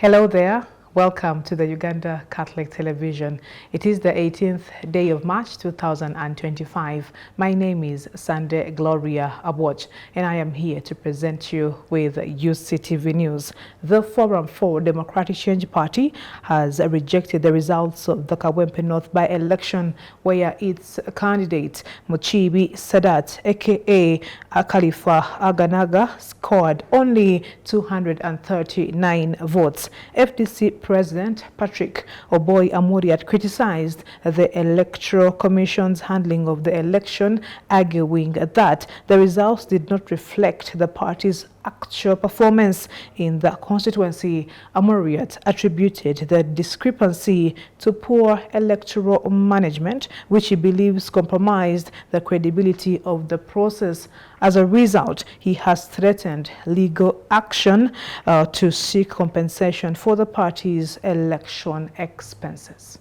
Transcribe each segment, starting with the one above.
Hello there. Welcome to the Uganda Catholic Television. It is the 18th day of March 2025. My name is Sande Gloria Aboch, and I am here to present you with Uctv News. The Forum for Democratic Change Party has rejected the results of the Kawempe North by-election, where its candidate Muchibi Sadat, aka Khalifa Aganaga, scored only 239 votes. FDC President Patrick Oboy Amuriat criticized the Electoral Commission's handling of the election, arguing that the results did not reflect the party's actual performance in the constituency. Amuriat attributed the discrepancy to poor electoral management, which he believes compromised the credibility of the process. As a result, he has threatened legal action to seek compensation for the party's election expenses.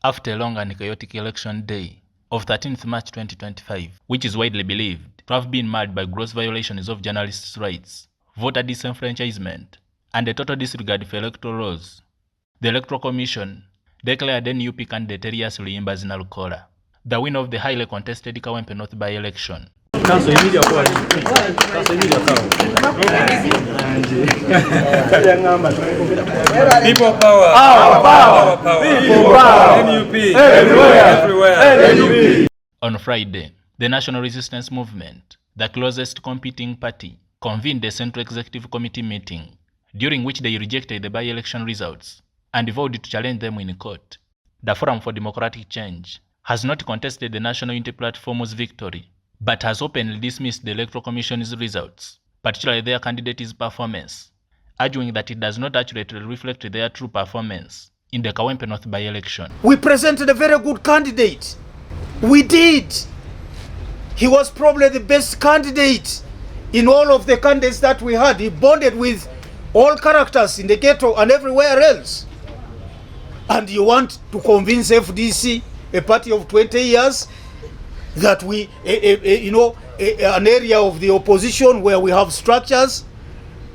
After a long and chaotic election day of 13th March 2025, which is widely believed to have been marred by gross violations of journalists' rights, voter disenfranchisement, and a total disregard for electoral laws, the Electoral Commission declared NUP candidate Elias Luyimbazi Nalukola the winner of the highly contested Kawempe North by-election. People power. Power. People power. NUP. Everywhere. On Friday, the National Resistance Movement, the closest competing party, convened a Central Executive Committee meeting, during which they rejected the by-election results and vowed to challenge them in court. The Forum for Democratic Change has not contested the National Unity Platform's victory, but has openly dismissed the Electoral Commission's results, particularly their candidate's performance, arguing that it does not accurately reflect their true performance in the Kawempe North by-election. We presented a very good candidate. We did. He was probably the best candidate in all of the candidates that we had. He bonded with all characters in the ghetto and everywhere else. And you want to convince FDC, a party of 20 years, that we, an area of the opposition where we have structures,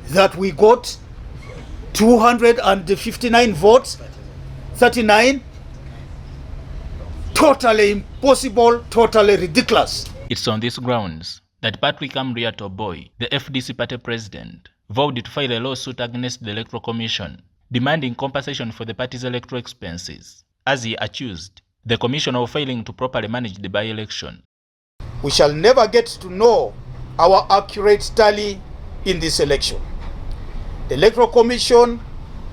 that we got 259 votes, 39, totally impossible, totally ridiculous. It's on these grounds that Patrick Amuriat Oboy, the FDC party president, vowed to file a lawsuit against the Electoral Commission, demanding compensation for the party's electoral expenses, as he accused the commission of failing to properly manage the by-election. We shall never get to know our accurate tally in this election. The Electoral Commission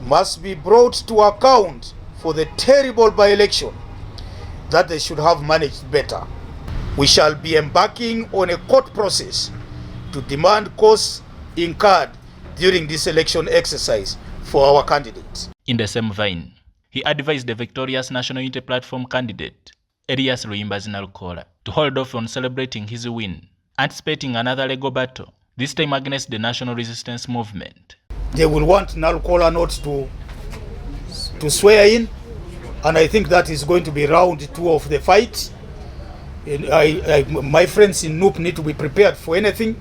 must be brought to account for the terrible by-election that they should have managed better. We shall be embarking on a court process to demand costs incurred during this election exercise for our candidates. In the same vein, he advised the victorious National Unity Platform candidate, Elias Luyimbazi Nalukola, to hold off on celebrating his win, anticipating another legal battle, this time against the National Resistance Movement. They will want Nalukola not to swear in, and I think that is going to be round 2 of the fight. My friends in NUP need to be prepared for anything,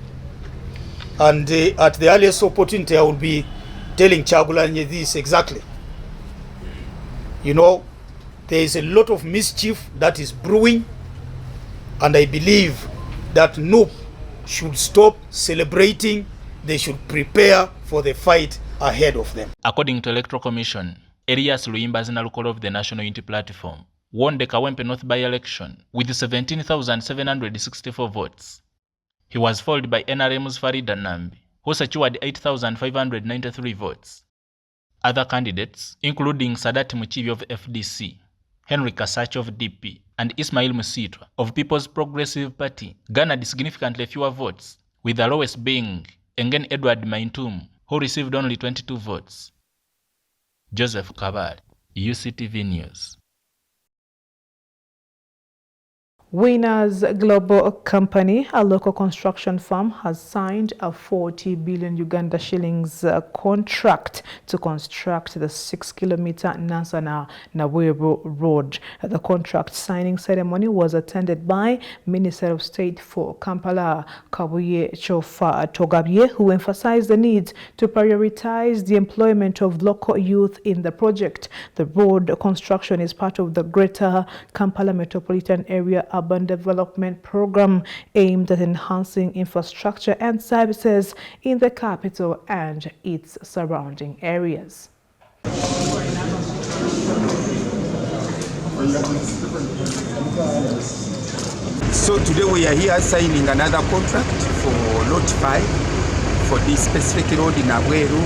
and at the earliest opportunity I will be telling Chagulanye this exactly. You know, there is a lot of mischief that is brewing, and I believe that NUP should stop celebrating. They should prepare for the fight ahead of them. According to Electoral Commission, Elias Luyimbazi Nalukola of the National Unity Platform won the Kawempe North by-election with 17,764 votes. He was followed by NRM's Farida Nambi, who secured 8,593 votes. Other candidates, including Sadat Muchibi of FDC, Henry Kasach of DP, and Ismail Musitwa of People's Progressive Party, garnered significantly fewer votes, with the lowest being Engen Edward Maintum, who received only 22 votes. Joseph Kabal, UCTV News. Winners Global Company, a local construction firm, has signed a 40 billion Uganda shillings contract to construct the 6-kilometer Nansana-Naweru Road. The contract signing ceremony was attended by Minister of State for Kampala, Kabuye Chofa Togabye, who emphasized the need to prioritize the employment of local youth in the project. The road construction is part of the Greater Kampala Metropolitan Area Urban Development Program aimed at enhancing infrastructure and services in the capital and its surrounding areas. So today we are here signing another contract for Lot 5 for this specific road in Naweru,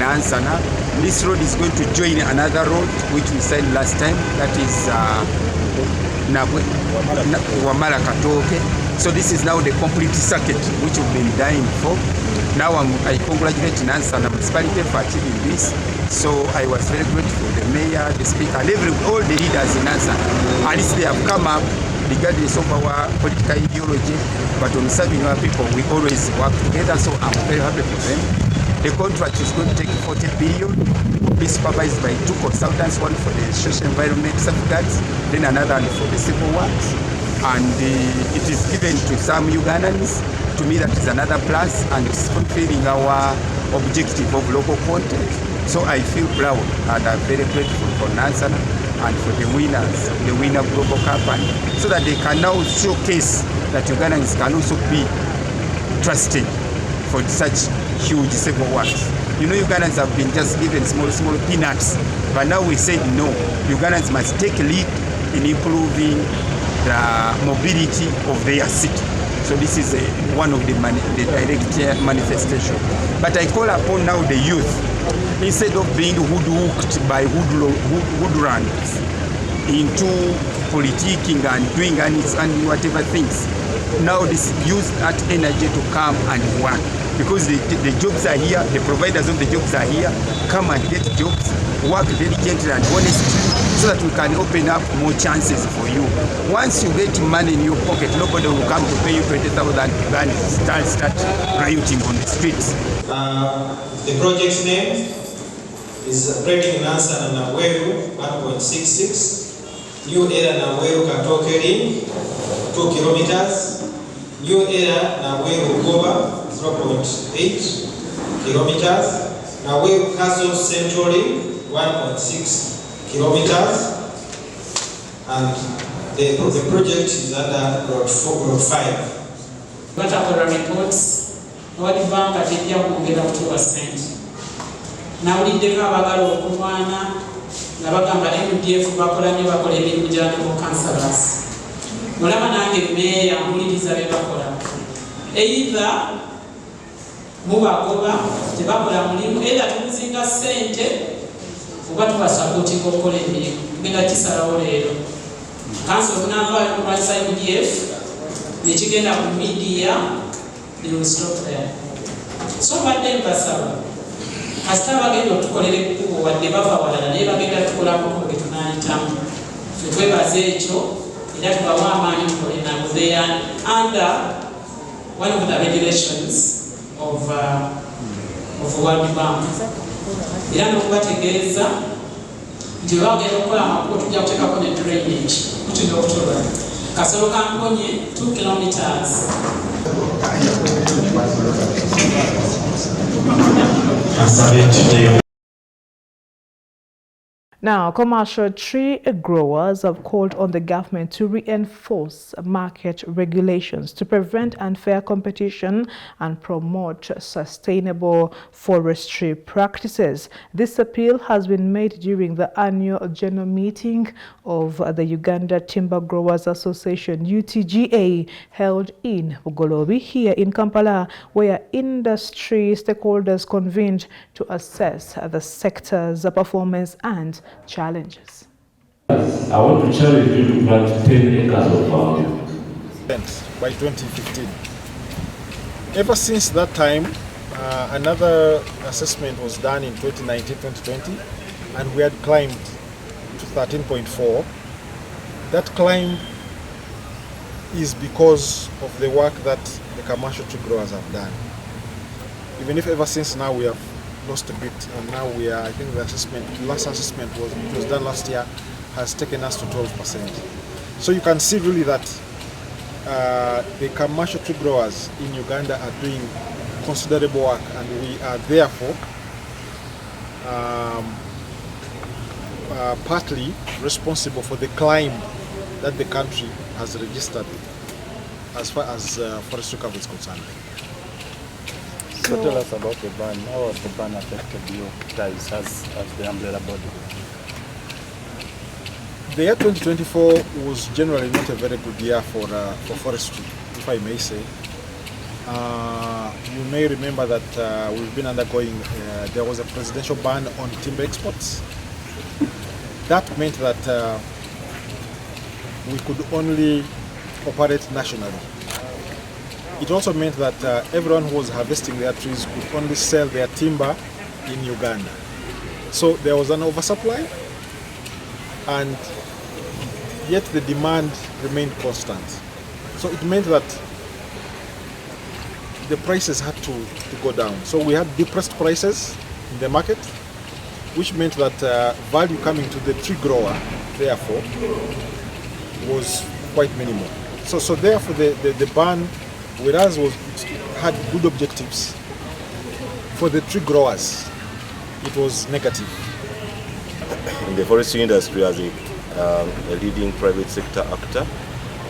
Nansana. This road is going to join another road which we signed last time, that is Wamala Katoke. So this is now the complete circuit which we've been dying for. Now I congratulate Nansana municipality for achieving this. So I was very grateful to the mayor, the speaker, and all the leaders in Nansana. At least they have come up regardless of our political ideology, but on serving our people, we always work together. So I'm very happy for them. The contract is going to take 40 billion, be supervised by 2 consultants, one for the social environment safeguards, then another for the civil works. And it is given to some Ugandans. To me, that is another plus, and it's fulfilling our objective of local content. So I feel proud, and I'm very grateful for Nansana and for the winners, the winner global company, so that they can now showcase that Ugandans can also be trusted for such huge civil works. You know, Ugandans have been just given small peanuts, but now we said no, Ugandans must take lead in improving the mobility of their city. So this is one of the direct manifestation. But I call upon now the youth, instead of being hoodwinked by hoodlums into politicking and doing and whatever things, now this use that energy to come and work, because the jobs are here, the providers of the jobs are here. Come and get jobs, work diligently and honestly, so that we can open up more chances for you. Once you get money in your pocket, nobody will come to pay you 20,000 and start rioting on the streets. The project's name is Breaking Nansana Naweru 1.66, New Era Naweru Katoke Ring 2 kilometers, New Era Naweru Goba 0.8 kilometers, Naweru Castle Central Ring 1.6 kilometers, and the project is under Road 5. Batakora reports, World Bank atejja kwongera ku 2%. Nawuliddeko abagala okulwana nga bagamba MDF bakola nnyo, bakola emirimu gy'abo councillors. Mulaba nange meeya mpuliriza be bakola. Either mubagoba tebakola mulimu, either tumuzinga ssente oba tubasapootinga okukola emirimu. Tugenda kisalawo leero. Council obunaavaayo okulwanyisa MDF nekigenda ku media, they will stop there. So badde mbasaba kasita bagenda otukolera ekkubo wadde bava walala naye bagenda tukolako kubo ge tunaayitamu. Ffe twebaza ekyo era tubawa amaanyi tukole nabo. They are under one of the regulations of World Bank. Era n'okubategeeza nti bwe bagenda okukola amakubo tujja kuteekako ne drainage kutenda okutola. Kasolo Kamponye 2 kilometers. Now, commercial tree growers have called on the government to reinforce market regulations to prevent unfair competition and promote sustainable forestry practices. This appeal has been made during the annual general meeting of the Uganda Timber Growers Association (UTGA) held in Bugolobi here in Kampala, where industry stakeholders convened to assess the sector's performance and challenges. I want to challenge you to plant 10 acres of farm by 2015. Ever since that time, another assessment was done in 2019-2020, and we had climbed to 13.4. That climb is because of the work that the commercial tree growers have done. Even if ever since now we have lost a bit, and now we are, I think the last assessment was done last year, has taken us to 12%. So you can see really that the commercial tree growers in Uganda are doing considerable work, and we are therefore partly responsible for the climb that the country has registered as far as forest recovery is concerned. So tell us about the ban. How has the ban affected you guys as the umbrella body? The year 2024 was generally not a very good year for forestry, if I may say. You may remember that we've been undergoing, there was a presidential ban on timber exports. That meant that we could only operate nationally. It also meant that everyone who was harvesting their trees could only sell their timber in Uganda. So there was an oversupply, and yet the demand remained constant. So it meant that the prices had to go down. So we had depressed prices in the market, which meant that value coming to the tree grower, therefore, was quite minimal. So therefore the ban, whereas it had good objectives, for the tree growers, it was negative. In the forestry industry as a leading private sector actor,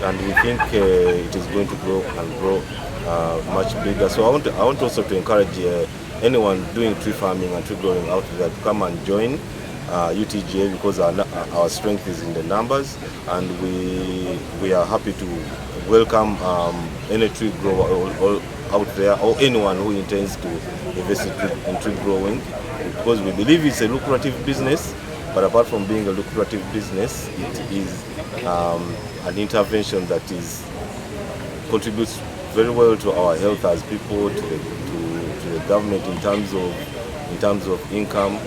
and we think it is going to grow and grow much bigger. So I want also to encourage anyone doing tree farming and tree growing out there to come and join UTGA, because our strength is in the numbers, and we are happy to welcome any tree grower out there, or anyone who intends to invest in tree growing, because we believe it's a lucrative business. But apart from being a lucrative business, it is an intervention that contributes very well to our health as people, to the government in terms of income.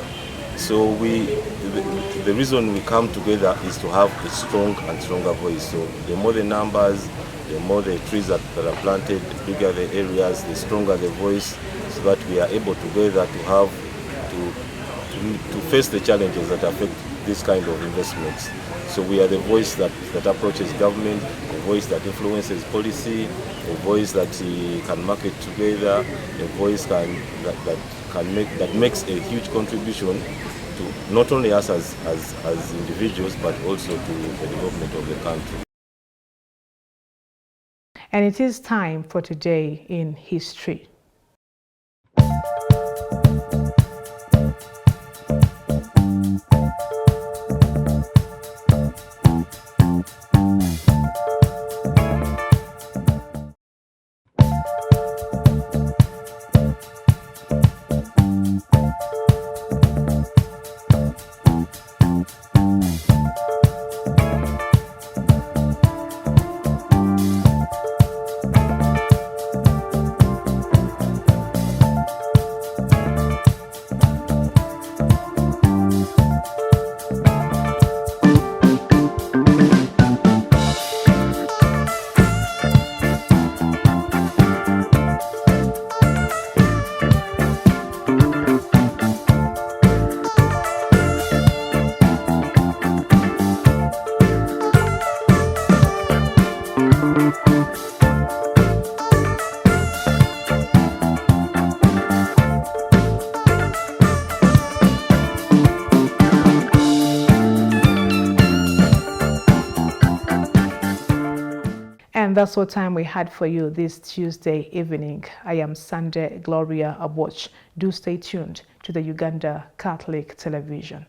So the reason we come together is to have a strong and stronger voice. So the more the numbers, the more the trees that are planted, the bigger the areas, the stronger the voice, so that we are able together to face the challenges that affect this kind of investments. So we are the voice that approaches government, a voice that influences policy, a voice that can market together, a voice that makes a huge contribution to not only us as individuals, but also to the development of the country. And it is time for Today in History. And that's what time we had for you this Tuesday evening. I am Sunday Gloria Aboch. Do stay tuned to the Uganda Catholic Television.